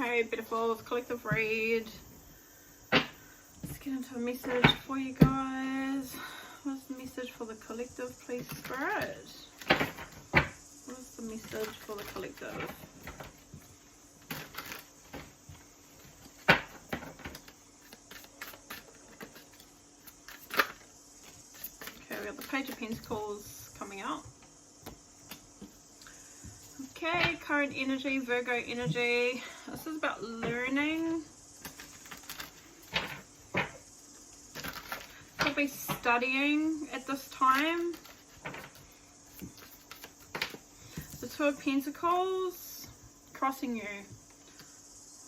Hey beautifuls, collective read. Let's get into a message for you guys. What's the message for the collective, please, Spirit? What's the message for the collective? Okay, we got the Page of Pentacles coming out. Okay, current energy, Virgo energy. This is about learning. Could be studying at this time. The Two of Pentacles, crossing you.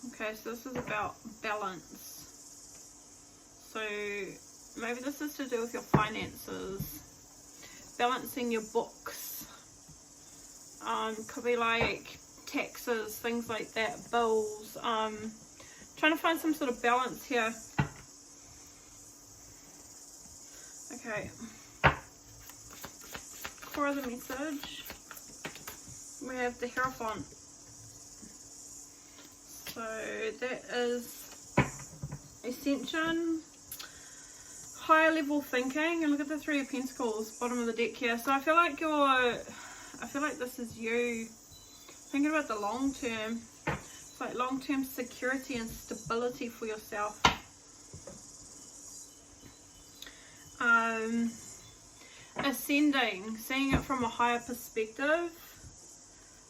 Okay, so this is about balance. So maybe this is to do with your finances. Balancing your books. Could be like taxes, things like that, bills. Trying to find some sort of balance here. Okay. For the message, we have the Hierophant. So that is Ascension, higher level thinking, and look at the Three of Pentacles, bottom of the deck here. So I feel like this is you thinking about the long term. It's like long term security and stability for yourself. Ascending, seeing it from a higher perspective.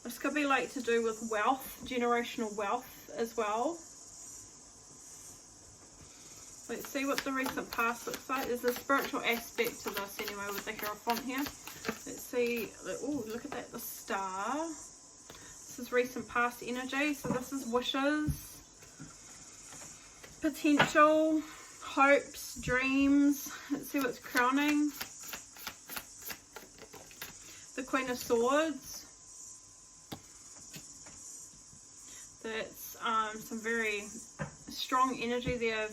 This could be like to do with wealth, generational wealth as well. Let's see what the recent past looks like. There's a spiritual aspect to this anyway with the Hierophant here. Let's see. Oh, look at that, the star. This is recent past energy. So this is wishes, potential, hopes, dreams. Let's see what's crowning. The Queen of Swords. That's some very strong energy there.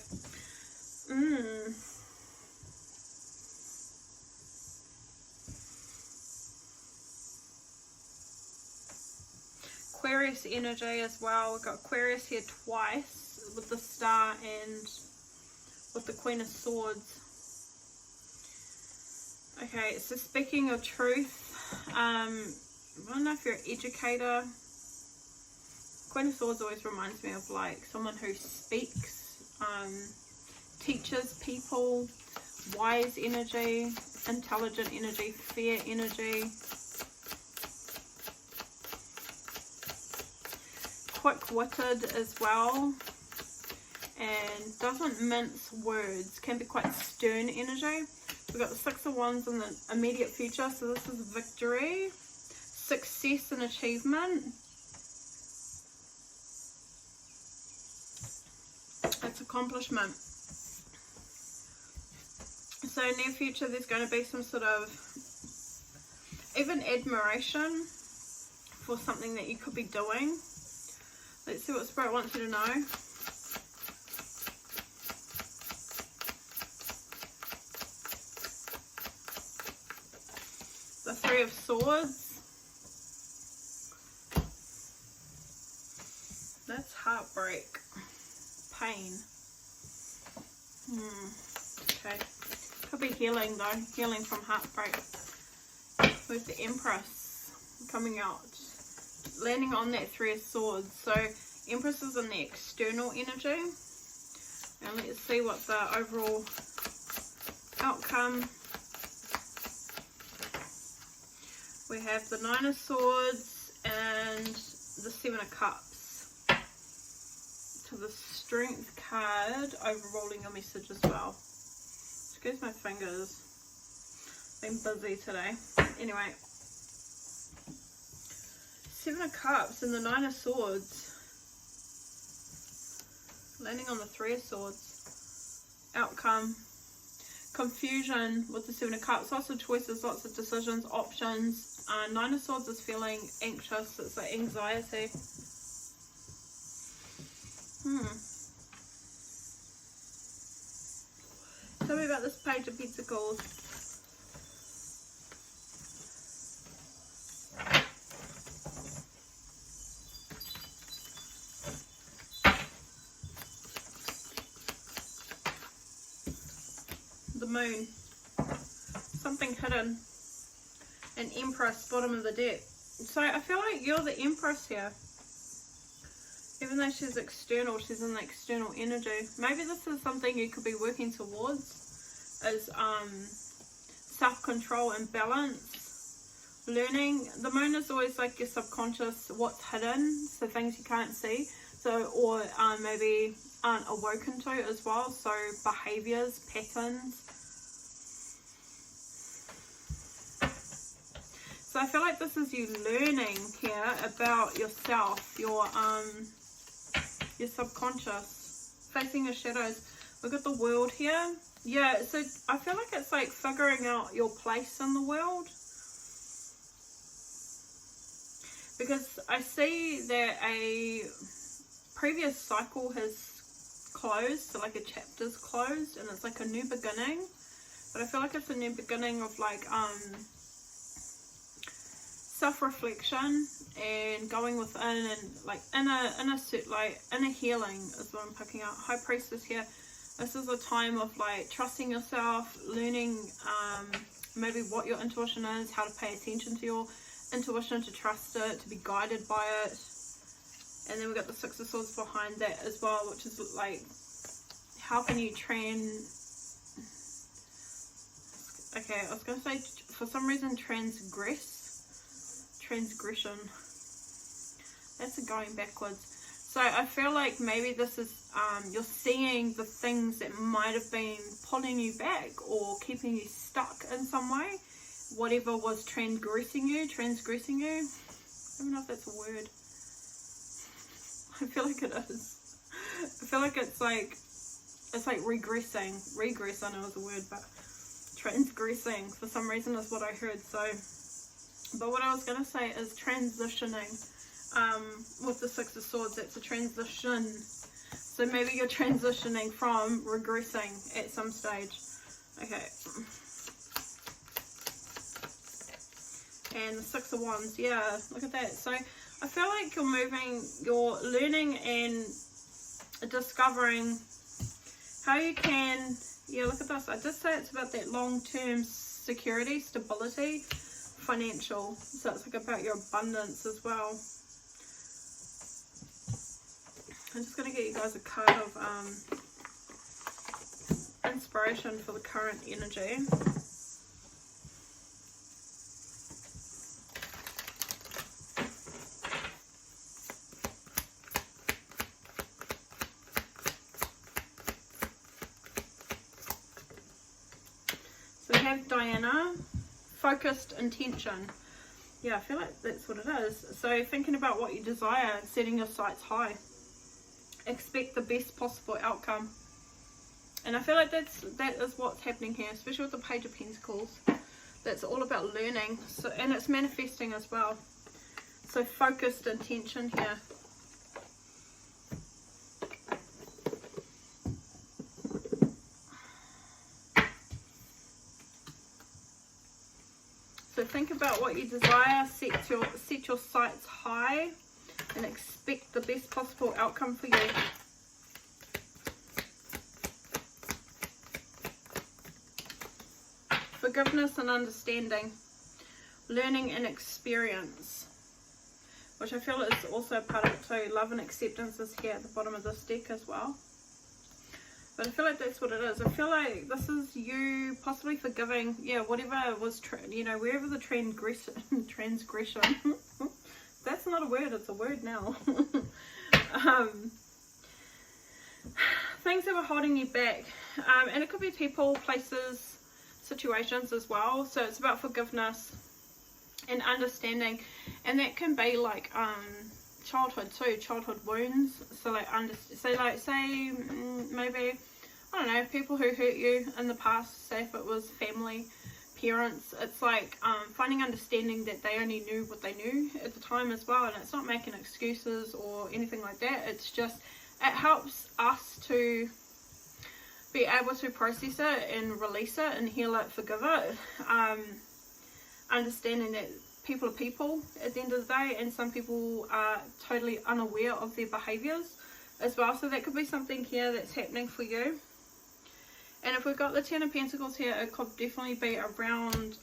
Aquarius energy as well. We've got Aquarius here twice with the star and with the Queen of Swords. Okay, so speaking your truth. I don't know if you're an educator. Queen of Swords always reminds me of like someone who speaks, teaches people, wise energy, intelligent energy, fair energy. Quick-witted as well, and doesn't mince words, can be quite stern energy. We've got the Six of Wands in the immediate future, so this is victory, success and achievement. It's accomplishment. So near future there's going to be some sort of even admiration for something that you could be doing. Let's see what Spirit wants you to know. The Three of Swords. That's heartbreak. Pain. Okay. Could be healing though. Healing from heartbreak. With the Empress coming out. Landing on that Three of Swords. So Empress is in the external energy. And let's see what the overall outcome. We have the Nine of Swords and the Seven of Cups. To the Strength card, overruling your message as well. Excuse my fingers. Been busy today. Anyway. Seven of Cups and the Nine of Swords. Landing on the Three of Swords. Outcome. Confusion with the Seven of Cups. Lots of choices, lots of decisions, options. Nine of Swords is feeling anxious. It's like anxiety. Tell me about this Page of Pentacles. Moon, something hidden, and Empress, bottom of the deck. So I feel like you're the Empress here. Even though she's external, she's in the external energy. Maybe this is something you could be working towards, is self-control and balance. Learning. The moon is always like your subconscious, what's hidden, so things you can't see. So, or maybe aren't awoken to as well. So behaviors, patterns. So I feel like this is you learning here about yourself, your subconscious, facing your shadows. We've got the World here. Yeah, so I feel like it's like figuring out your place in the world. Because I see that a previous cycle has closed, so like a chapter's closed, and it's like a new beginning. But I feel like it's a new beginning of like self-reflection and going within, and like inner healing is what I'm picking up. High Priestess here. This is a time of like trusting yourself, learning maybe what your intuition is, how to pay attention to your intuition, to trust it, to be guided by it. And then we've got the Six of Swords behind that as well, which is like, how can you okay, I was going to say, for some reason, transgression. That's a going backwards. So I feel like maybe this is, you're seeing the things that might have been pulling you back or keeping you stuck in some way. Whatever was transgressing you. I don't know if that's a word. I feel like it is. I feel like it's like regressing. Regress, I know is a word, but transgressing for some reason is what I heard. So, but what I was going to say is transitioning. With the Six of Swords, that's a transition. So maybe you're transitioning from regressing at some stage. Okay. And the Six of Wands, yeah, look at that. So I feel like you're learning and discovering how you can, yeah, look at this. I did say it's about that long-term security, stability, financial. So it's like about your abundance as well. I'm just going to get you guys a card of inspiration for the current energy. So we have Diana, focused intention. Yeah, I feel like that's what it is. So thinking about what you desire, setting your sights high. Expect the best possible outcome. And I feel like that is what's happening here, especially with the Page of Pentacles. That's all about learning. So, and it's manifesting as well. So focused intention here. So think about what you desire, set your sights high, and expect the best possible outcome for you. Forgiveness and understanding, learning and experience, which I feel is also part of it too. Love and acceptance is here at the bottom of this deck as well. But I feel like that's what it is. I feel like this is you possibly forgiving, yeah, whatever was, wherever the transgression. That's not a word, it's a word now. Things that were holding you back. And it could be people, places, situations as well. So it's about forgiveness and understanding. And that can be like childhood too, childhood wounds. So like, say maybe, I don't know, people who hurt you in the past, say if it was family, parents, it's like finding understanding that they only knew what they knew at the time as well, and it's not making excuses or anything like that. It's just, it helps us to be able to process it and release it and heal it, forgive it, understanding that people are people at the end of the day, and some people are totally unaware of their behaviors as well. So that could be something here that's happening for you. And if we've got the Ten of Pentacles here, it could definitely be around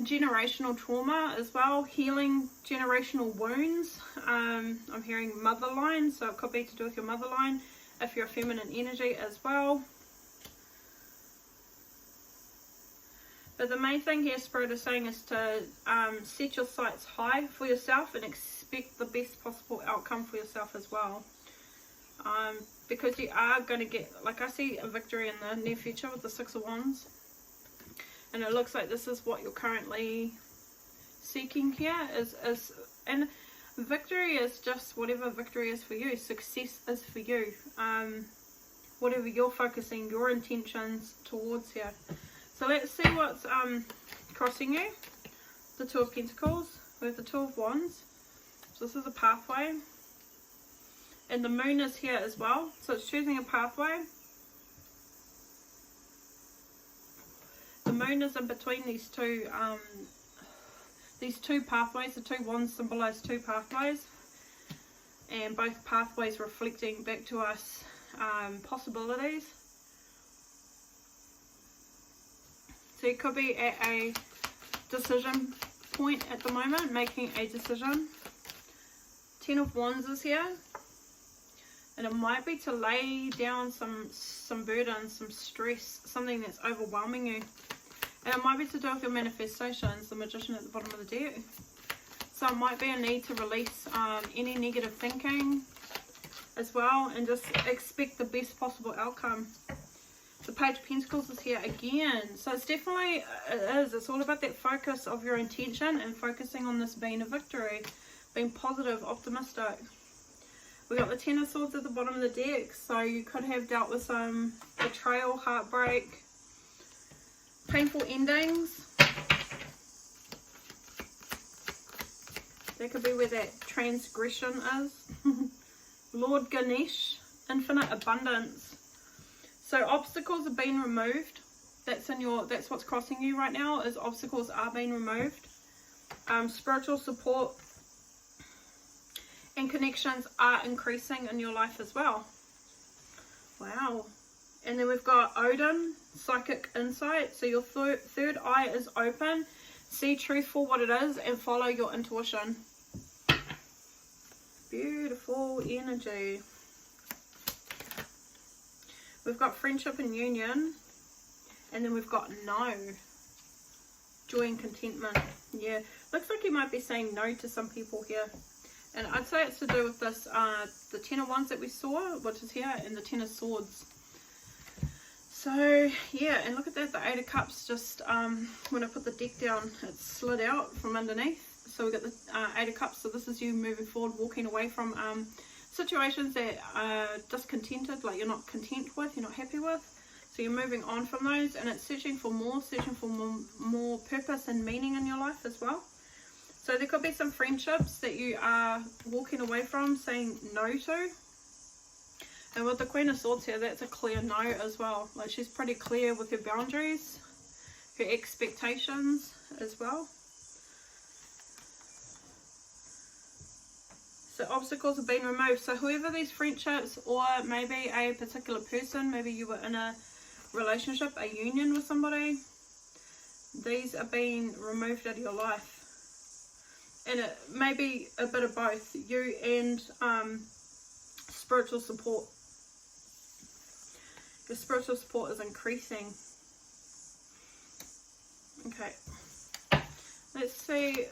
generational trauma as well, healing generational wounds. I'm hearing mother line, so it could be to do with your mother line if you're a feminine energy as well. But the main thing here Spirit is saying is to set your sights high for yourself and expect the best possible outcome for yourself as well. Because you are going to get, like I see a victory in the near future with the Six of Wands. And it looks like this is what you're currently seeking here. And victory is just whatever victory is for you. Success is for you. Whatever you're focusing your intentions towards here. So let's see what's crossing you. The Two of Pentacles with the Two of Wands. So this is a pathway. And the moon is here as well. So it's choosing a pathway. The moon is in between these two pathways. The two wands symbolize two pathways. And both pathways reflecting back to us possibilities. So you could be at a decision point at the moment, making a decision. Ten of Wands is here. And it might be to lay down some burden, some stress, something that's overwhelming you. And it might be to do with your manifestations, the Magician at the bottom of the deck. So it might be a need to release any negative thinking as well, and just expect the best possible outcome. The Page of Pentacles is here again. So it's definitely, it's all about that focus of your intention and focusing on this being a victory, being positive, optimistic. We got the Ten of Swords at the bottom of the deck, so you could have dealt with some betrayal, heartbreak, painful endings. That could be where that transgression is. Lord Ganesh, infinite abundance. So obstacles have been removed. That's what's crossing you right now, is obstacles are being removed. Spiritual support and connections are increasing in your life as well. Wow. And then we've got Odin, psychic insight. So your third eye is open. See truth for what it is and follow your intuition. Beautiful energy. We've got friendship and union. And then we've got no. Joy and contentment. Yeah. Looks like you might be saying no to some people here. And I'd say it's to do with this, the Ten of Wands that we saw, which is here, and the Ten of Swords. So, yeah, and look at that, the Eight of Cups just, when I put the deck down, it slid out from underneath. So we got the Eight of Cups, so this is you moving forward, walking away from situations that are discontented, like you're not content with, you're not happy with. So you're moving on from those, and it's searching for more purpose and meaning in your life as well. So there could be some friendships that you are walking away from, saying no to. And with the Queen of Swords here, that's a clear no as well. Like, she's pretty clear with her boundaries, her expectations as well. So obstacles have been removed. So whoever these friendships, or maybe a particular person, maybe you were in a relationship, a union with somebody, these are being removed out of your life. And it may be a bit of both, you and spiritual support. Your spiritual support is increasing. Okay. Let's see.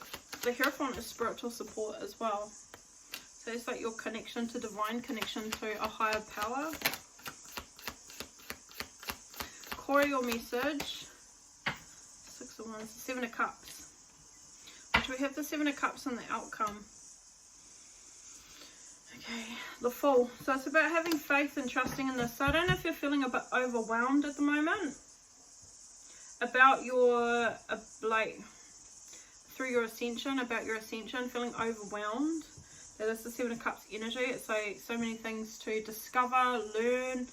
The Hierophant is spiritual support as well. So it's like your connection to divine, connection to a higher power. Core your message. Six of Wands, Seven of Cups. We have the Seven of Cups and the outcome. Okay, the Fool. So it's about having faith and trusting in this. So I don't know if you're feeling a bit overwhelmed at the moment about your, through your ascension, feeling overwhelmed. So this is the Seven of Cups energy. It's like so many things to discover, learn,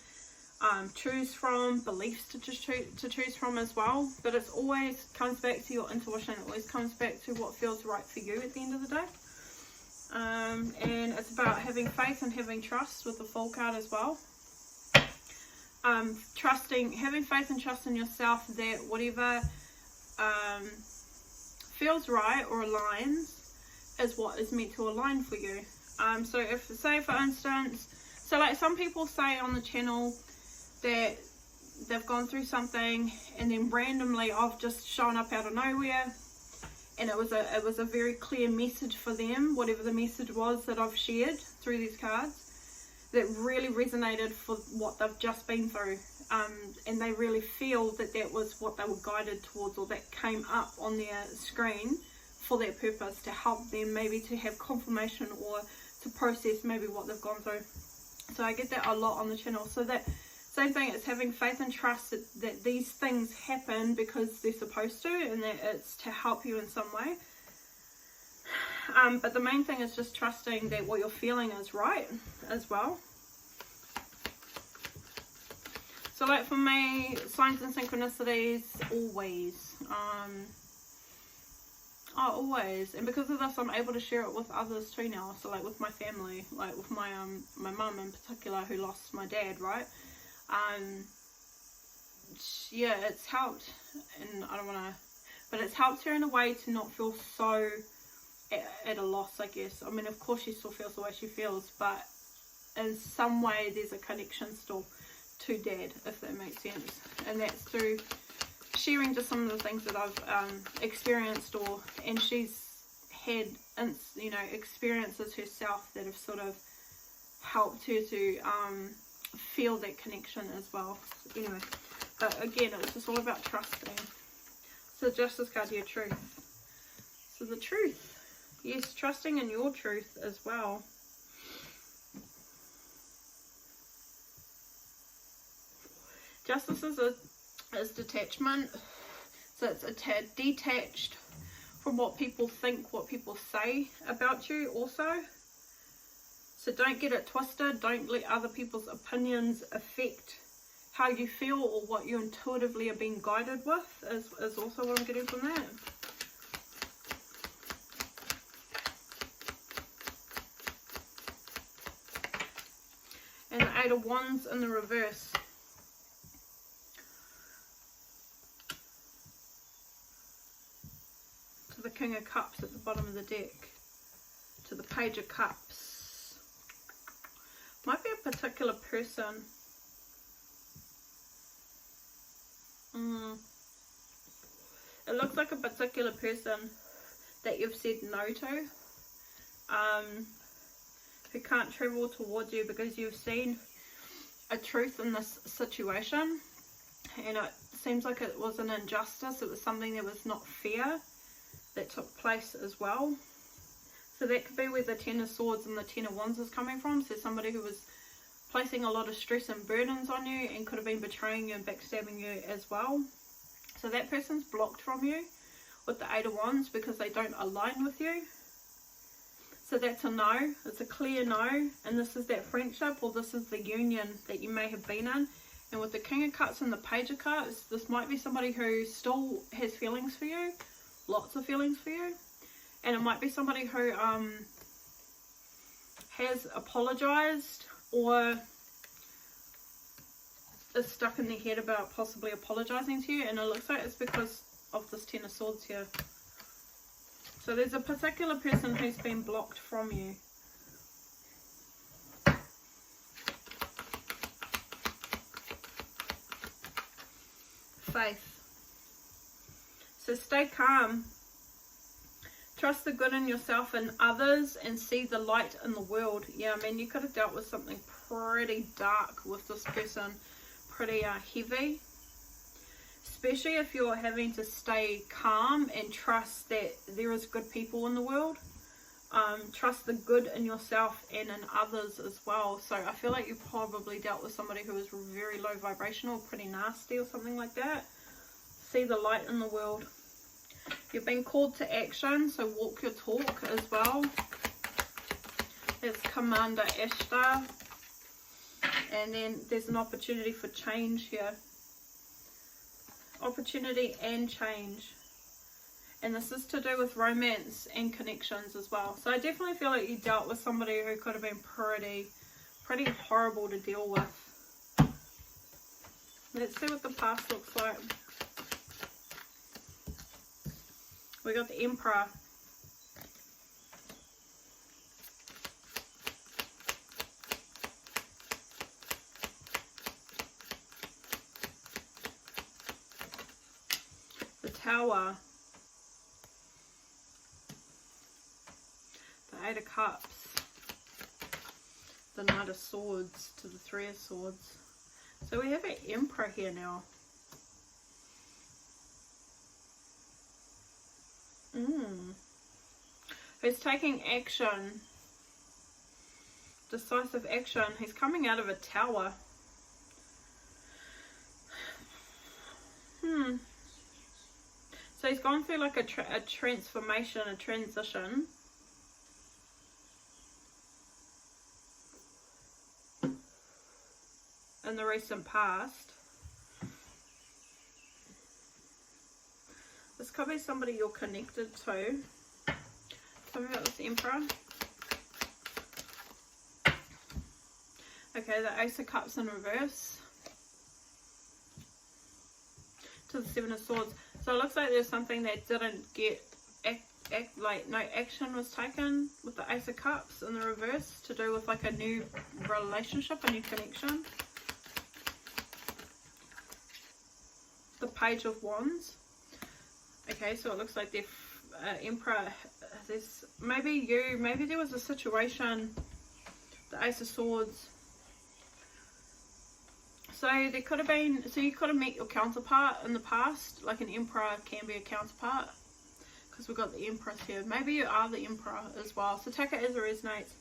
choose from, beliefs to choose from as well. But it always comes back to your intuition. It always comes back to what feels right for you at the end of the day. And it's about having faith and having trust with the Fool card as well. trusting, having faith and trust in yourself that whatever feels right or aligns is what is meant to align for you. So if, say for instance, so like some people say on the channel that they've gone through something and then randomly I've just shown up out of nowhere, and it was a very clear message for them, whatever the message was that I've shared through these cards, that really resonated for what they've just been through, and they really feel that that was what they were guided towards, or that came up on their screen for that purpose, to help them maybe to have confirmation or to process maybe what they've gone through. So I get that a lot on the channel. So that same thing, it's having faith and trust that these things happen because they're supposed to, and that it's to help you in some way. But the main thing is just trusting that what you're feeling is right as well. So like for me, signs and synchronicities, always. Always. And because of this, I'm able to share it with others too now. So like with my family, like with my mum in particular, who lost my dad, right? Yeah, it's helped, and I don't want to, but it's helped her in a way to not feel so at a loss, I guess. I mean, of course she still feels the way she feels, but in some way there's a connection still to dad, if that makes sense. And that's through sharing just some of the things that I've experienced, and she's had, you know, experiences herself that have sort of helped her to feel that connection as well. Anyway, but again, it's just all about trusting. So Justice card here, truth. So the truth, yes, trusting in your truth as well. Justice is detachment. So it's detached from what people think, what people say about you also. So don't get it twisted. Don't let other people's opinions affect how you feel or what you intuitively are being guided with, is also what I'm getting from that. And the Eight of Wands in the reverse. To the King of Cups at the bottom of the deck. To the Page of Cups. Might be a particular person. It looks like a particular person that you've said no to, who can't travel towards you because you've seen a truth in this situation, and it seems like it was an injustice. It was something that was not fair that took place as well. So that could be where the Ten of Swords and the Ten of Wands is coming from. So somebody who was placing a lot of stress and burdens on you and could have been betraying you and backstabbing you as well. So that person's blocked from you with the Eight of Wands because they don't align with you. So that's a no. It's a clear no. And this is that friendship, or this is the union that you may have been in. And with the King of Cups and the Page of Cups, this might be somebody who still has feelings for you. Lots of feelings for you. And it might be somebody who has apologized or is stuck in their head about possibly apologizing to you, and it looks like it's because of this Ten of Swords here. So there's a particular person who's been blocked from you. Faith. So stay calm. Trust the good in yourself and others, and see the light in the world. Yeah, I mean, you could have dealt with something pretty dark with this person, pretty heavy. Especially if you're having to stay calm and trust that there is good people in the world. Trust the good in yourself and in others as well. So I feel like you probably dealt with somebody who was very low vibrational, pretty nasty or something like that. See the light in the world. You've been called to action, so walk your talk as well. It's Commander Ashtar. And then there's an opportunity for change here. Opportunity and change. And this is to do with romance and connections as well. So I definitely feel like you dealt with somebody who could have been pretty horrible to deal with. Let's see what the past looks like. We got the Emperor. The Tower. The Eight of Cups. The Knight of Swords to the Three of Swords. So we have an Emperor here now. Who's taking action. Decisive action. He's coming out of a tower. So he's gone through like a transformation, a transition. In the recent past. This could be somebody you're connected to. Tell me about this Emperor. Okay, the Ace of Cups in reverse. To the Seven of Swords. So it looks like there's something that didn't get, like no action was taken with the Ace of Cups in the reverse to do with like a new relationship, a new connection. The Page of Wands. Okay, so it looks like the Emperor, there's maybe there was a situation, the Ace of Swords. So there could have been, so you could have met your counterpart in the past, like an Emperor can be a counterpart, because we've got the Empress here. Maybe you are the Emperor as well, so take it as it resonates.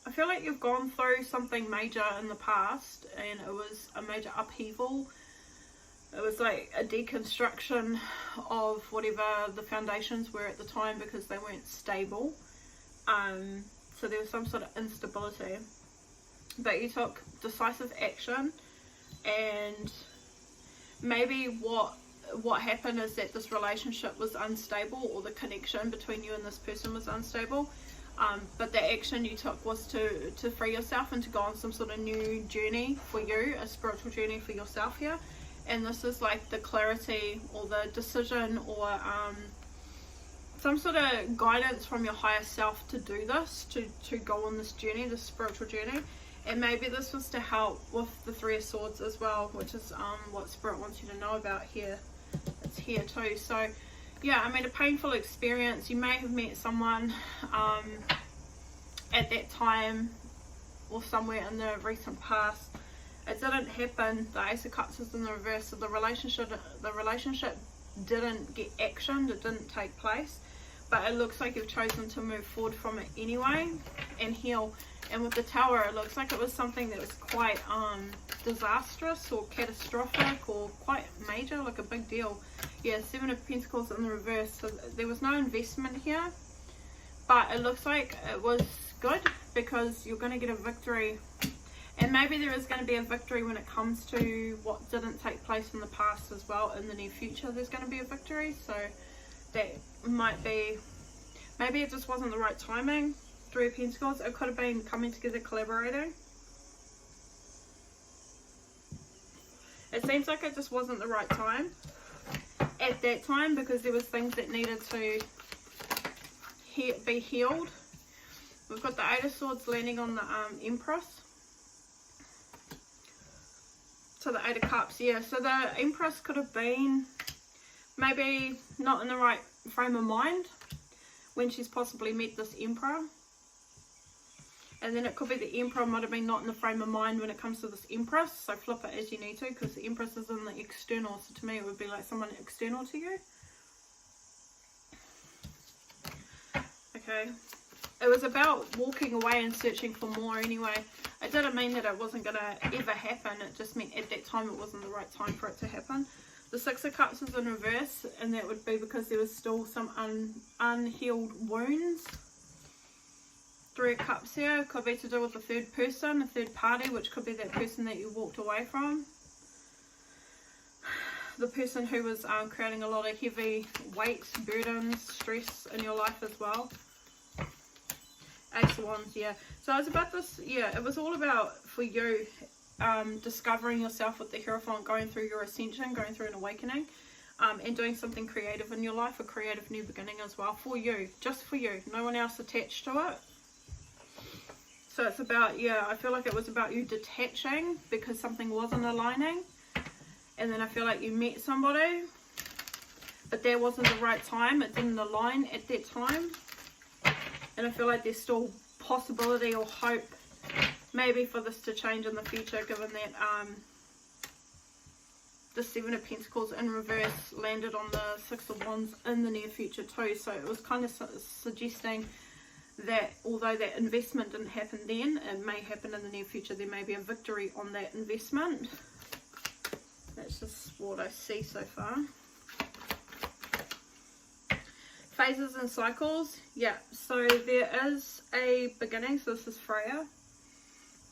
I feel like you've gone through something major in the past, and it was a major upheaval. It was like a deconstruction of whatever the foundations were at the time because they weren't stable. So there was some sort of instability. But you took decisive action, and maybe what happened is that this relationship was unstable, or the connection between you and this person was unstable. But the action you took was to free yourself and to go on some sort of new journey for you, a spiritual journey for yourself here. And this is like the clarity or the decision or some sort of guidance from your higher self to do this, to go on this journey, this spiritual journey. And maybe this was to help with the Three of Swords as well, which is what Spirit wants you to know about here. It's here too. So yeah, I mean, a painful experience. You may have met someone at that time or somewhere in the recent past. It didn't happen. The Ace of Cups is in the reverse, so the relationship didn't get actioned. It didn't take place, but it looks like you've chosen to move forward from it anyway and heal. And with the Tower, it looks like it was something that was quite disastrous or catastrophic or quite major, like a big deal. Yeah, Seven of Pentacles in the reverse, so there was no investment here, but it looks like it was good because you're going to get a victory. And maybe there is going to be a victory when it comes to what didn't take place in the past as well. In the near future, there's going to be a victory. So that might be, maybe it just wasn't the right timing. Three of Pentacles, it could have been coming together, collaborating. It seems like it just wasn't the right time at that time because there was things that needed to be healed. We've got the Eight of Swords landing on the Empress. So the Eight of Cups, yeah. So the Empress could have been maybe not in the right frame of mind when she's possibly met this Emperor. And then it could be the Emperor might have been not in the frame of mind when it comes to this Empress. So flip it as you need to, because the Empress is in the external. So to me it would be like someone external to you. Okay. It was about walking away and searching for more anyway. It didn't mean that it wasn't going to ever happen. It just meant at that time it wasn't the right time for it to happen. The Six of Cups is in reverse, and that would be because there was still some unhealed wounds. Three of Cups here could be to do with a third person, a third party, which could be that person that you walked away from. The person who was creating a lot of heavy weight, burdens, stress in your life as well. Ace of Wands, yeah. So it was about this, yeah, it was all about for you discovering yourself with the Hierophant, going through your ascension, going through an awakening, and doing something creative in your life, a creative new beginning as well, for you, just for you, no one else attached to it. So it's about, yeah, I feel like it was about you detaching because something wasn't aligning, and then I feel like you met somebody, but there wasn't the right time, it didn't align at that time, and I feel like there's still possibility or hope maybe for this to change in the future, given that the Seven of Pentacles in reverse landed on the Six of Wands in the near future too. So it was kind of suggesting that although that investment didn't happen then, it may happen in the near future. There may be a victory on that investment. That's just what I see so far. Phases and cycles. Yeah, so there is a beginning. So this is Freya.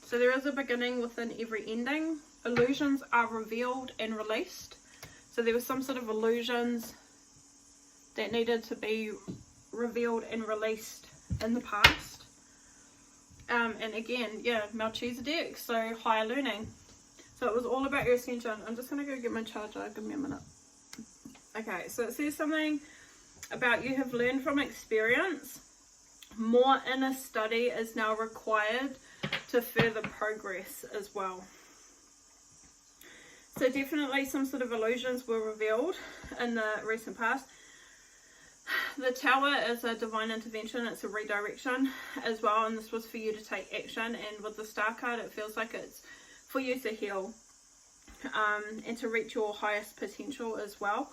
So there is a beginning within every ending. Illusions are revealed and released. So there were some sort of illusions that needed to be revealed and released in the past. And again, yeah, Melchizedek, so higher learning. So it was all about your ascension. I'm just going to go get my charger. Give me a minute. Okay, so it says something about you have learned from experience. More inner study is now required to further progress as well. So definitely some sort of illusions were revealed in the recent past. The Tower is a divine intervention. It's a redirection as well, and this was for you to take action. And with the Star card, it feels like it's for you to heal and to reach your highest potential as well.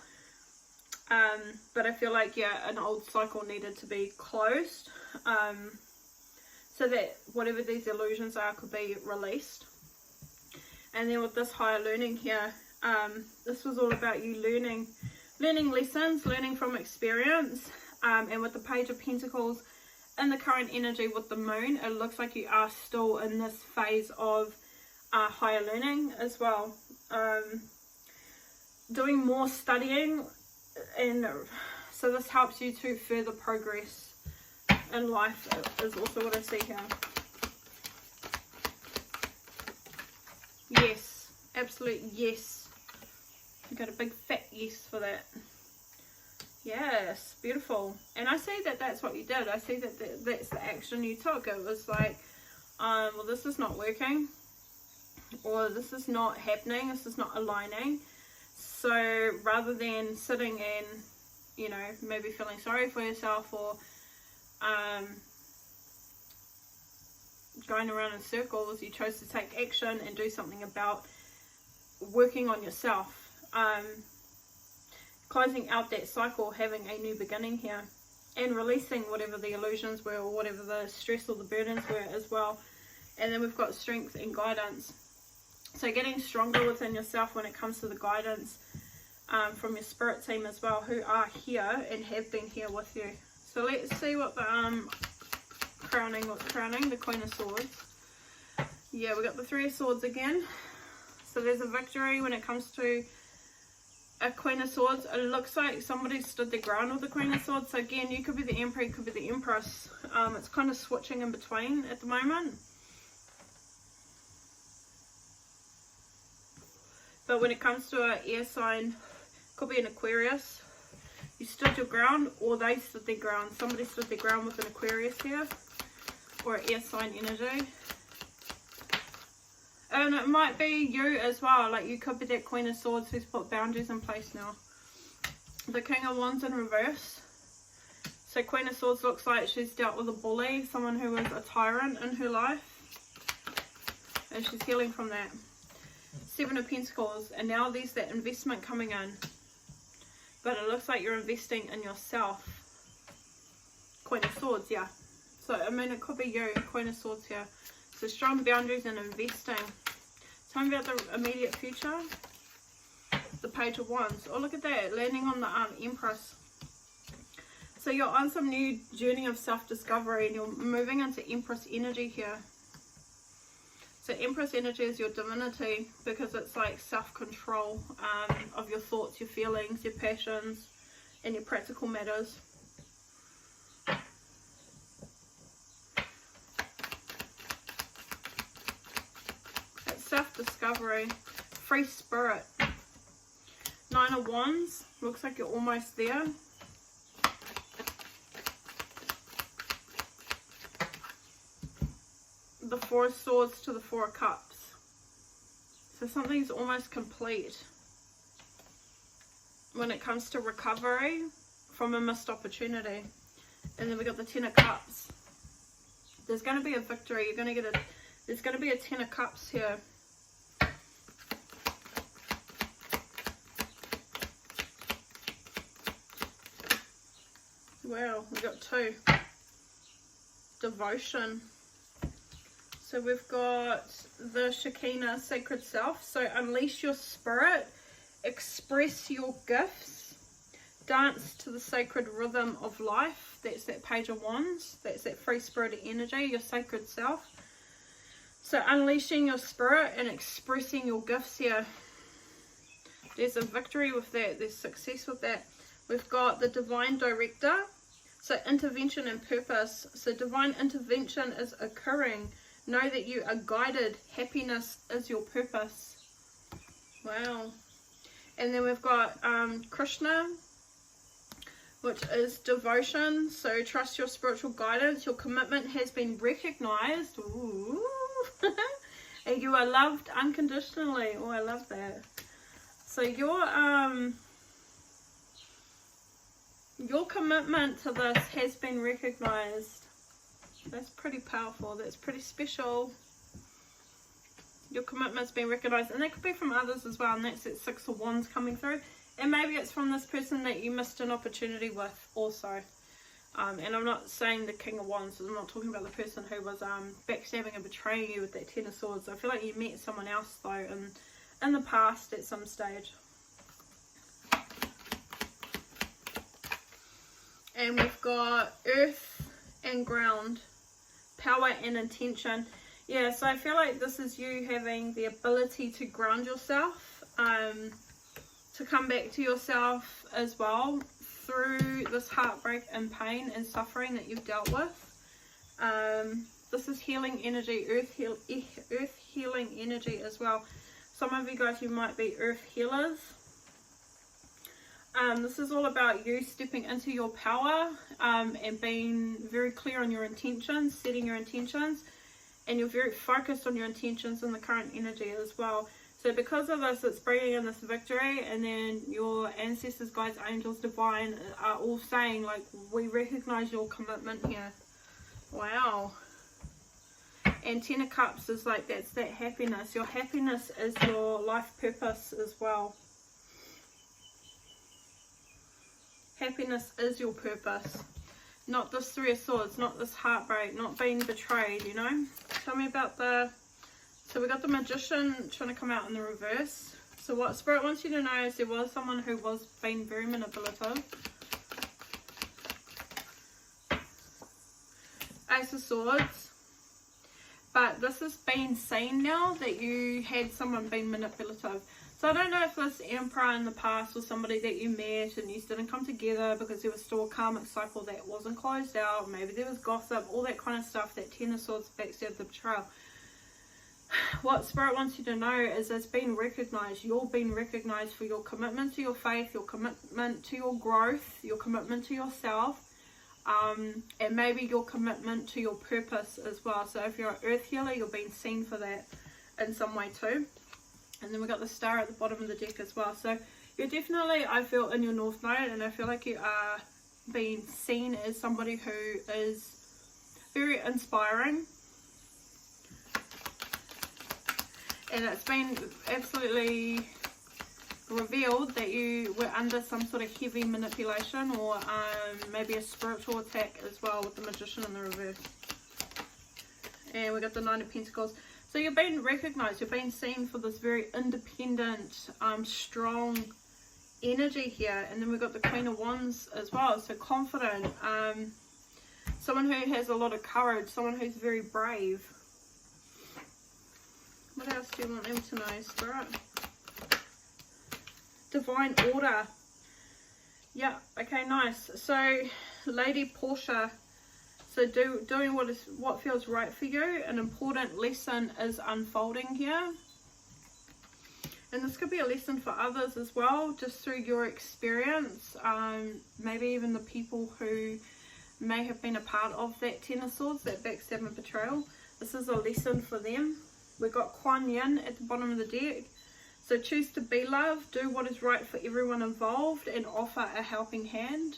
But I feel like, yeah, an old cycle needed to be closed, so that whatever these illusions are could be released. And then with this higher learning here, this was all about you learning lessons, learning from experience. And with the Page of Pentacles in the current energy with the Moon, it looks like you are still in this phase of higher learning as well. Doing more studying, and so this helps you to further progress in life is also what I see here. Yes, absolute yes. You got a big fat yes for that. Yes, beautiful. And I see that that's what you did. I see that that's the action you took. It was like, well, this is not working, or this is not happening, this is not aligning. So rather than sitting and, you know, maybe feeling sorry for yourself, or going around in circles, you chose to take action and do something about working on yourself, closing out that cycle, having a new beginning here, and releasing whatever the illusions were, or whatever the stress or the burdens were as well. And then we've got strength and guidance. So getting stronger within yourself when it comes to the guidance from your spirit team as well, who are here and have been here with you. So let's see what the what's crowning, the Queen of Swords. Yeah, we got the Three of Swords again. So there's a victory when it comes to a Queen of Swords. It looks like somebody stood their ground with the Queen of Swords. So again, you could be the Emperor, you could be the Empress. It's kind of switching in between at the moment. But when it comes to an air sign, could be an Aquarius, you stood your ground, or they stood their ground. Somebody stood their ground with an Aquarius here, or an air sign energy. And it might be you as well. Like, you could be that Queen of Swords who's put boundaries in place now. The King of Wands in reverse. So Queen of Swords looks like she's dealt with a bully, someone who was a tyrant in her life, and she's healing from that. Seven of Pentacles, and now there's that investment coming in, but it looks like you're investing in yourself. Queen of Swords, yeah. So I mean, it could be you, Queen of Swords here. So strong boundaries and investing. Tell me about the immediate future. The Page of Wands. Oh, look at that, landing on the Empress. So you're on some new journey of self-discovery, and you're moving into Empress energy here. So Empress energy is your divinity, because it's like self-control of your thoughts, your feelings, your passions, and your practical matters. It's discovery, free spirit. 9 of Wands, looks like you're almost there. The 4 of Swords to the 4 of Cups. So something's almost complete when it comes to recovery from a missed opportunity. And then we got the 10 of Cups. There's going to be a victory. You're going to get there's going to be a 10 of Cups here. Wow, we got 2. Devotion. So we've got the Shekinah, sacred self. So unleash your spirit, express your gifts, dance to the sacred rhythm of life. That's that Page of Wands. That's that free spirit energy, your sacred self. So unleashing your spirit and expressing your gifts here. There's a victory with that. There's success with that. We've got the divine director. So intervention and purpose. So divine intervention is occurring. Know that you are guided. Happiness is your purpose. Wow. And then we've got Krishna, which is devotion. So trust your spiritual guidance. Your commitment has been recognized. Ooh. And you are loved unconditionally. Oh, I love that. So your commitment to this has been recognized. That's pretty powerful. That's pretty special. Your commitment's been recognized, and that could be from others as well. And that's that 6 of Wands coming through, and maybe it's from this person that you missed an opportunity with also. And I'm not saying the King of Wands. I'm not talking about the person who was backstabbing and betraying you with that 10 of Swords. I feel like you met someone else though in the past at some stage. And we've got Earth and Ground, power and intention. Yeah, so I feel like this is you having the ability to ground yourself, to come back to yourself as well through this heartbreak and pain and suffering that you've dealt with. This is healing energy, earth healing energy as well. Some of you guys, you might be earth healers. This is all about you stepping into your power and being very clear on your intentions, setting your intentions, and you're very focused on your intentions in the current energy as well. So because of this, it's bringing in this victory, and then your ancestors, guides, angels, divine are all saying, like, we recognize your commitment here. Wow. And 10 of Cups is like, that's that happiness. Your happiness is your life purpose as well. Happiness is your purpose. Not this 3 of Swords, not this heartbreak, not being betrayed, you know. Tell me about so we got the Magician trying to come out in the reverse. So what Spirit wants you to know is there was someone who was being very manipulative. Ace of Swords. But this is being seen now that you had someone being manipulative. So I don't know if this Emperor in the past was somebody that you met and you didn't come together because there was still a karmic cycle that wasn't closed out. Maybe there was gossip, all that kind of stuff, that 10 of Swords, backstab, the betrayal. What Spirit wants you to know is it's been recognized. You're being recognized for your commitment to your faith, your commitment to your growth, your commitment to yourself, and maybe your commitment to your purpose as well. So if you're an earth healer, you're being seen for that in some way too. And then we got the Star at the bottom of the deck as well. So you're definitely, I feel, in your North Node, and I feel like you are being seen as somebody who is very inspiring. And it's been absolutely revealed that you were under some sort of heavy manipulation, or maybe a spiritual attack as well, with the Magician in the reverse. And we got the 9 of Pentacles. So you're being recognized, you're being seen for this very independent, strong energy here. And then we've got the Queen of Wands as well, so confident, someone who has a lot of courage, someone who's very brave. What else do you want them to know, Spirit? Divine order. Yeah, okay, nice. So Lady Portia, so doing what feels right for you. An important lesson is unfolding here. And this could be a lesson for others as well, just through your experience. Maybe even the people who may have been a part of that Ten of Swords, that backstab and betrayal. This is a lesson for them. We've got Kuan Yin at the bottom of the deck. So choose to be love, do what is right for everyone involved, and offer a helping hand.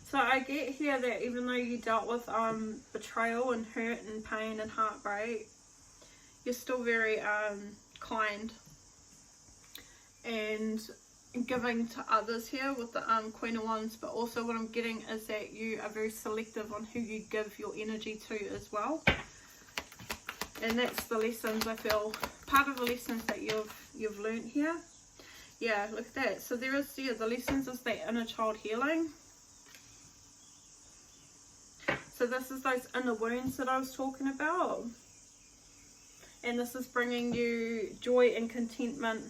So I get here that even though you dealt with betrayal and hurt and pain and heartbreak, you're still very kind and giving to others here with the Queen of Wands. But also what I'm getting is that you are very selective on who you give your energy to as well. And that's the lessons, I feel, part of the lessons that you've learned here. Yeah, look at that. So there is, yeah, the lessons is that inner child healing. So this is those inner wounds that I was talking about. And this is bringing you joy and contentment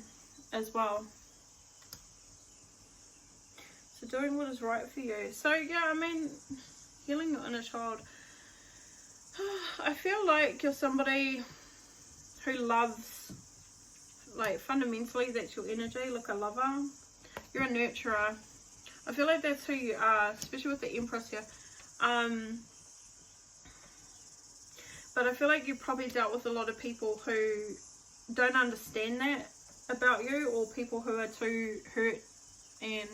as well. So doing what is right for you. So yeah, I mean, healing your inner child. I feel like you're somebody who loves, like fundamentally that's your energy, like a lover. You're a nurturer. I feel like that's who you are, especially with the Empress here. But I feel like you probably dealt with a lot of people who don't understand that about you, or people who are too hurt and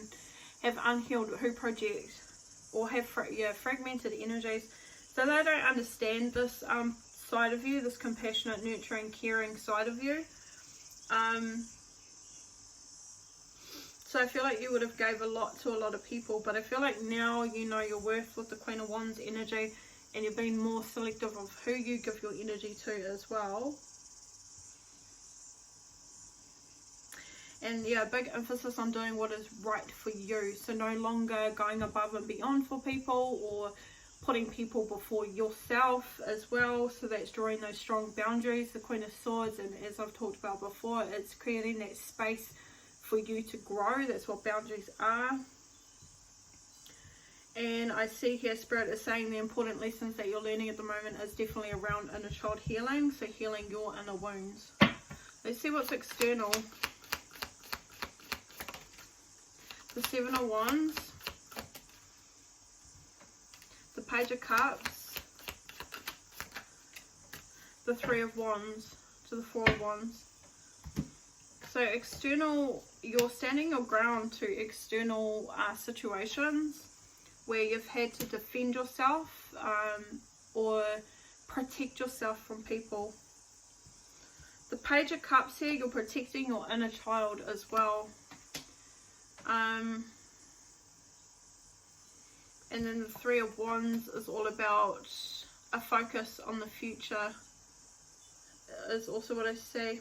have unhealed who project, or have fragmented energies. So they don't understand this side of you, this compassionate, nurturing, caring side of you. So I feel like you would have gave a lot to a lot of people, but I feel like now you know your worth with the Queen of Wands energy, and you're being more selective of who you give your energy to as well. And yeah, big emphasis on doing what is right for you. So no longer going above and beyond for people, or putting people before yourself as well. So that's drawing those strong boundaries, the Queen of Swords. And as I've talked about before, it's creating that space for you to grow. That's what boundaries are. And I see here Spirit is saying the important lessons that you're learning at the moment is definitely around inner child healing. So healing your inner wounds. Let's see what's external. The Seven of Wands. The Page of Cups. The Three of Wands to the Four of Wands. So external, you're standing your ground to external situations where you've had to defend yourself or protect yourself from people. The Page of Cups here, you're protecting your inner child as well. And then the Three of Wands is all about a focus on the future, is also what I see.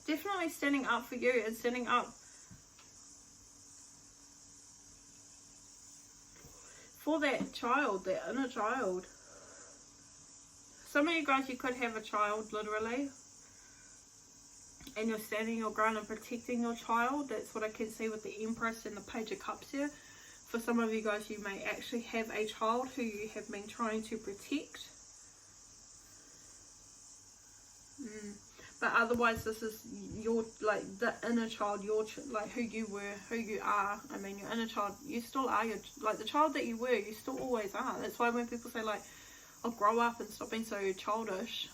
Definitely standing up for you and standing up for that child, that inner child. Some of you guys, you could have a child literally, and you're standing your ground and protecting your child. That's what I can see with the Empress and the Page of Cups here. For some of you guys, you may actually have a child who you have been trying to protect. But otherwise, this is your, like, the inner child, your, like, who you were, who you are. I mean, your inner child, you still are, like, the child that you were, you still always are. That's why when people say, like, I'll grow up and stop being so childish,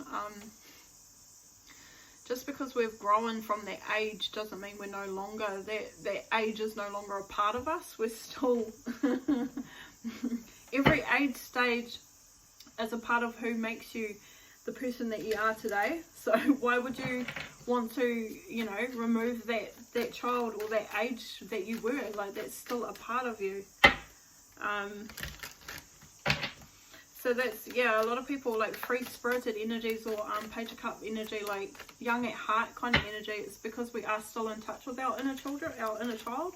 just because we've grown from that age doesn't mean we're no longer, that age is no longer a part of us. We're still, every age stage is a part of who makes you the person that you are today. So why would you want to, you know, remove that child or that age that you were? Like, that's still a part of you. So that's, yeah, a lot of people, like, free-spirited energies or Page of Cup energy, like young at heart kind of energy. It's because we are still in touch with our inner children, our inner child,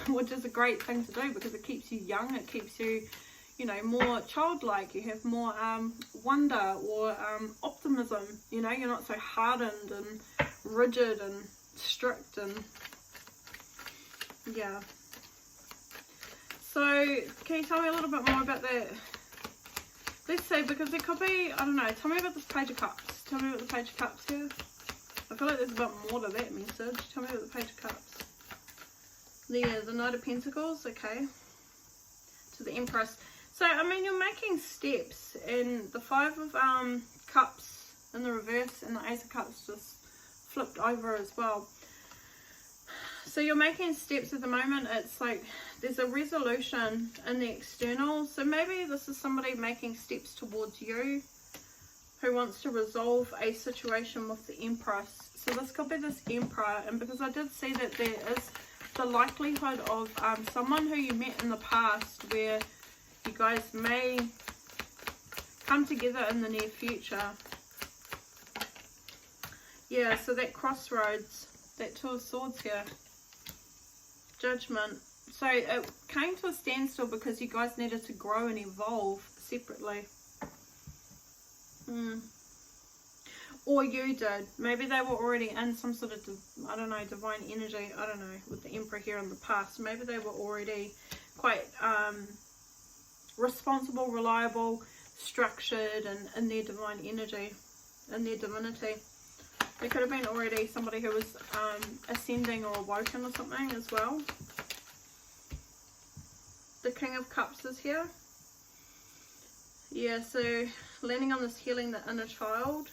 which is a great thing to do because it keeps you young. It keeps you, you know, more childlike. You have more wonder or optimism. You know, you're not so hardened and rigid and strict, and yeah. So can you tell me a little bit more about that Let's see, because it could be, I don't know, tell me about this Page of Cups. Tell me about the Page of Cups here. I feel like there's a bit more to that message. Tell me about the Page of Cups. There, the Knight of Pentacles, okay. To the Empress. So, I mean, you're making steps, and the Five of Cups in the reverse and the Ace of Cups just flipped over as well. So you're making steps at the moment. It's like there's a resolution in the external. So maybe this is somebody making steps towards you who wants to resolve a situation with the Empress. So this could be this Emperor. And because I did see that there is the likelihood of someone who you met in the past where you guys may come together in the near future. Yeah, so that crossroads, that Two of Swords here. Judgment. So it came to a standstill because you guys needed to grow and evolve separately. Or you did. Maybe they were already in some sort of, I don't know, divine energy. I don't know, with the Emperor here in the past. Maybe they were already quite responsible, reliable, structured, and in their divine energy, in their divinity. There could have been already somebody who was ascending or awoken or something as well. The King of Cups is here. Yeah, so landing on this healing the inner child.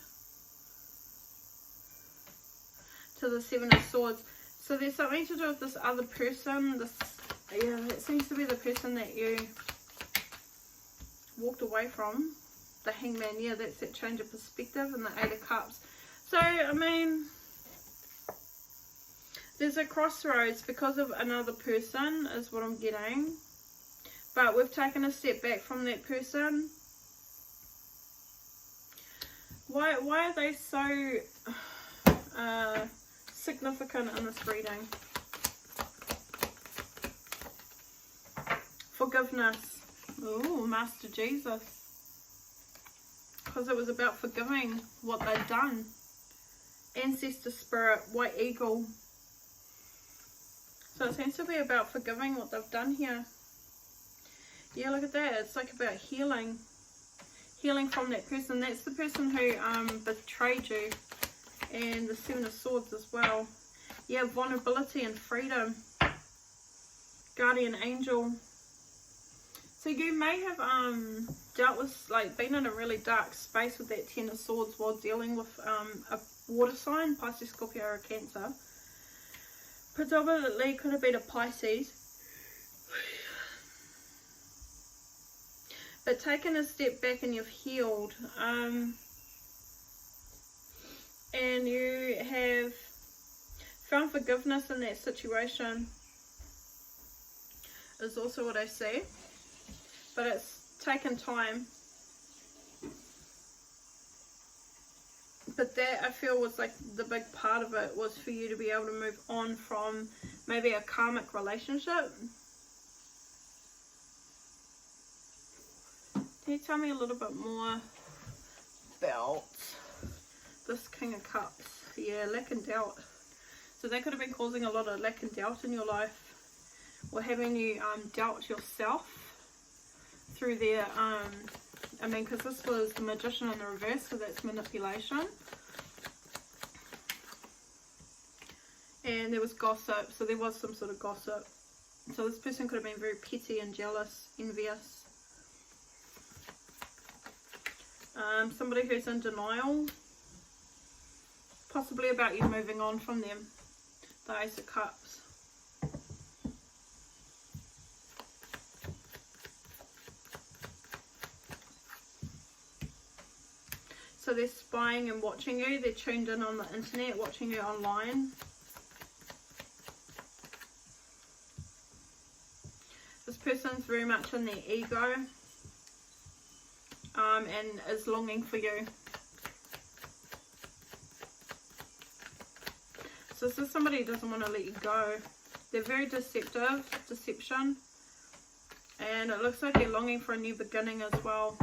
To the Seven of Swords. So there's something to do with this other person. This, yeah, that seems to be the person that you walked away from. The Hangman, yeah, that's that change of perspective, and the Eight of Cups. So, I mean, there's a crossroads because of another person is what I'm getting. But we've taken a step back from that person. Why are they so significant in this reading? Forgiveness. Ooh, Master Jesus. Because it was about forgiving what they'd done. Ancestor Spirit, White Eagle. So it seems to be about forgiving what they've done here. Yeah, look at that. It's like about healing. Healing from that person. That's the person who betrayed you. And the Seven of Swords as well. Yeah, vulnerability and freedom. Guardian Angel. So you may have dealt with, like, been in a really dark space with that Ten of Swords while dealing with a water sign, Pisces, Scorpio, or Cancer. Predominantly could have been a Pisces. But taken a step back and you've healed. And you have found forgiveness in that situation. Is also what I see. But it's taken time. But that, I feel, was like the big part of it, was for you to be able to move on from maybe a karmic relationship. Can you tell me a little bit more about this King of Cups? Yeah, lack and doubt. So that could have been causing a lot of lack and doubt in your life, or having you doubt yourself through their, I mean, because this was the Magician in the reverse, so that's manipulation. And there was gossip, so there was some sort of gossip. So this person could have been very petty and jealous, envious. Somebody who's in denial, possibly about you moving on from them. The Ace of Cups. So they're spying and watching you. They're tuned in on the internet, watching you online. This person's very much in their ego. And is longing for you. So this is somebody who doesn't want to let you go. They're very deception. And it looks like they're longing for a new beginning as well.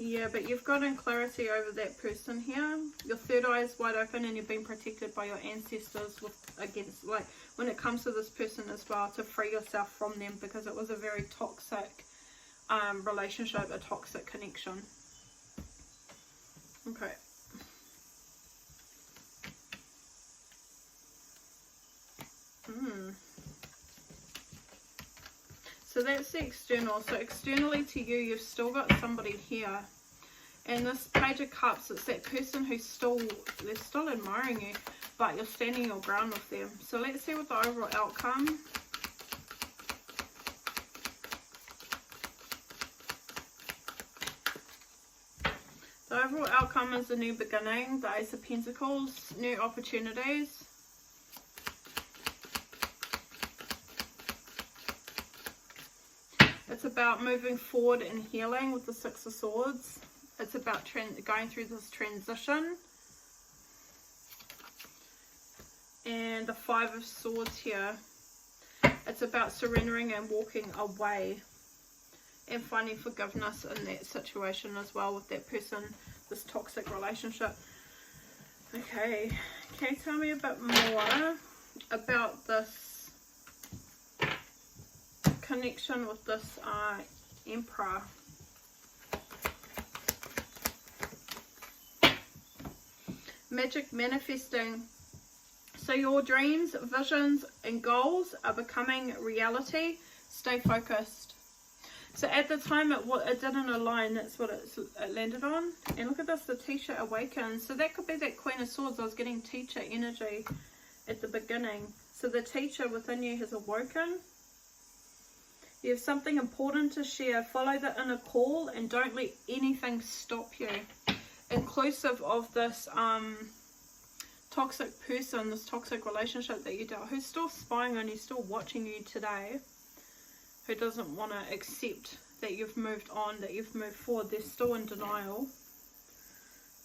Yeah, but you've gotten clarity over that person here. Your third eye is wide open and you've been protected by your ancestors against, like, when it comes to this person as well, to free yourself from them, because it was a very toxic relationship, a toxic connection. Okay. So that's the external. So externally to you, you've still got somebody here. And this Page of Cups, it's that person who's they're still admiring you, but you're standing your ground with them. So let's see what the overall outcome. The overall outcome is a new beginning, the Ace of Pentacles, new opportunities. It's about moving forward and healing with the Six of Swords. It's about going through this transition. And the Five of Swords here. It's about surrendering and walking away. And finding forgiveness in that situation as well with that person, this toxic relationship. Okay, can you tell me a bit more about this connection with this Emperor? Magic manifesting. So your dreams, visions and goals are becoming reality. Stay focused. So at the time it didn't align, that's what it landed on. And look at this, the Teacher awakens. So that could be that Queen of Swords. I was getting teacher energy at the beginning. So the teacher within you has awoken. You have something important to share. Follow the inner call and don't let anything stop you. Inclusive of this toxic person, this toxic relationship that you dealt, who's still spying on you, still watching you today, who doesn't want to accept that you've moved on, that you've moved forward. They're still in denial.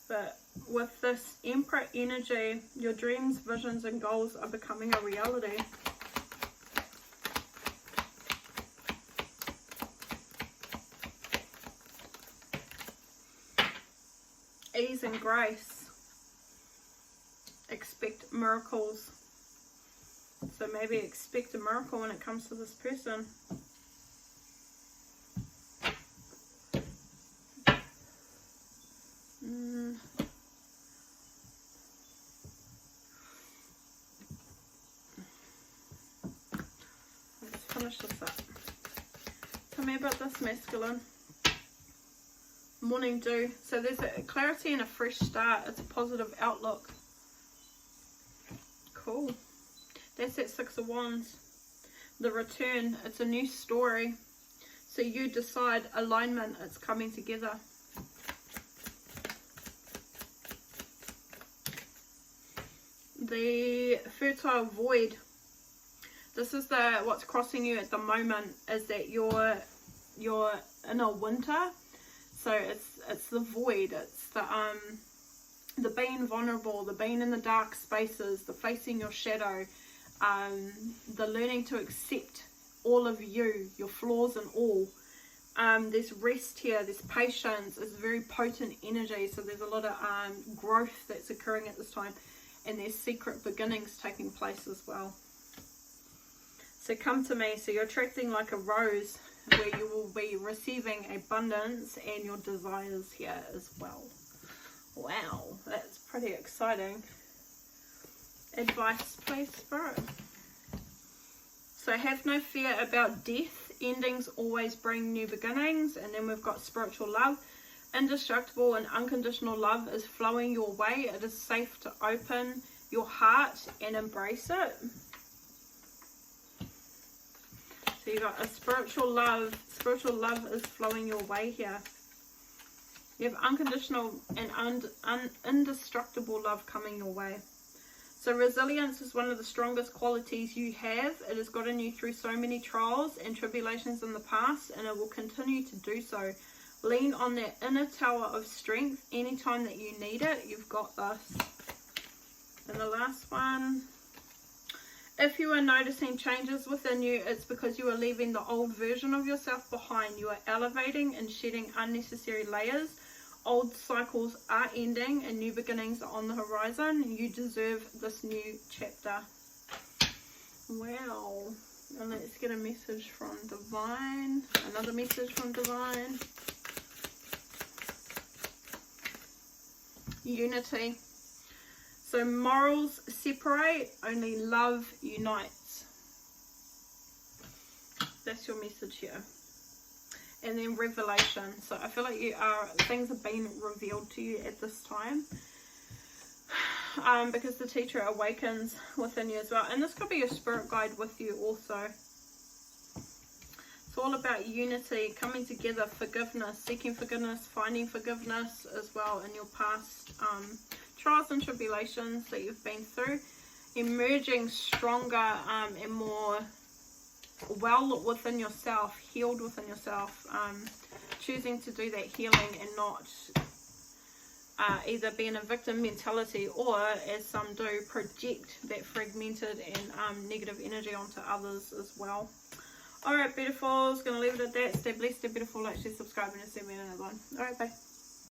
But with this Emperor energy, your dreams, visions and goals are becoming a reality. Ease and grace. Expect miracles. So maybe expect a miracle when it comes to this person. Let's finish this up. Tell me about this masculine. Morning dew. So there's a clarity and a fresh start. It's a positive outlook. Cool. That's that Six of Wands. The return. It's a new story. So you decide alignment. It's coming together. The fertile void. This is what's crossing you at the moment, is that you're in a winter. So it's the void, it's the being vulnerable, the being in the dark spaces, the facing your shadow, the learning to accept all of you, your flaws and all. There's rest here, there's patience, it's very potent energy, so there's a lot of growth that's occurring at this time, and there's secret beginnings taking place as well. So come to me. So you're attracting like a rose, where you will be receiving abundance and your desires here as well. Wow, that's pretty exciting. Advice, please, Spirit. So have no fear about death. Endings always bring new beginnings. And then we've got spiritual love. Indestructible and unconditional love is flowing your way. It is safe to open your heart and embrace it. So you got a spiritual love. Spiritual love is flowing your way here. You have unconditional and indestructible love coming your way. So resilience is one of the strongest qualities you have. It has gotten you through so many trials and tribulations in the past, and it will continue to do so. Lean on that inner tower of strength anytime that you need it. You've got this. And the last one. If you are noticing changes within you, it's because you are leaving the old version of yourself behind. You are elevating and shedding unnecessary layers Old cycles are ending and new beginnings are on the horizon. You deserve this new chapter. Wow. And let's get a message from Divine. Another message from Divine. Unity. So morals separate, only love unites. That's your message here. And then revelation. So I feel like things are being revealed to you at this time. Because the teacher awakens within you as well. And this could be your spirit guide with you also. It's all about unity, coming together, forgiveness, seeking forgiveness, finding forgiveness as well in your past trials and tribulations that you've been through. Emerging stronger and more well within yourself, healed within yourself. Choosing to do that healing and not either be in a victim mentality, or as some do, project that fragmented and negative energy onto others as well. Alright, beautifuls, gonna leave it at that. Stay blessed, stay beautiful, like, share, subscribe, and see me in another one. Alright, bye.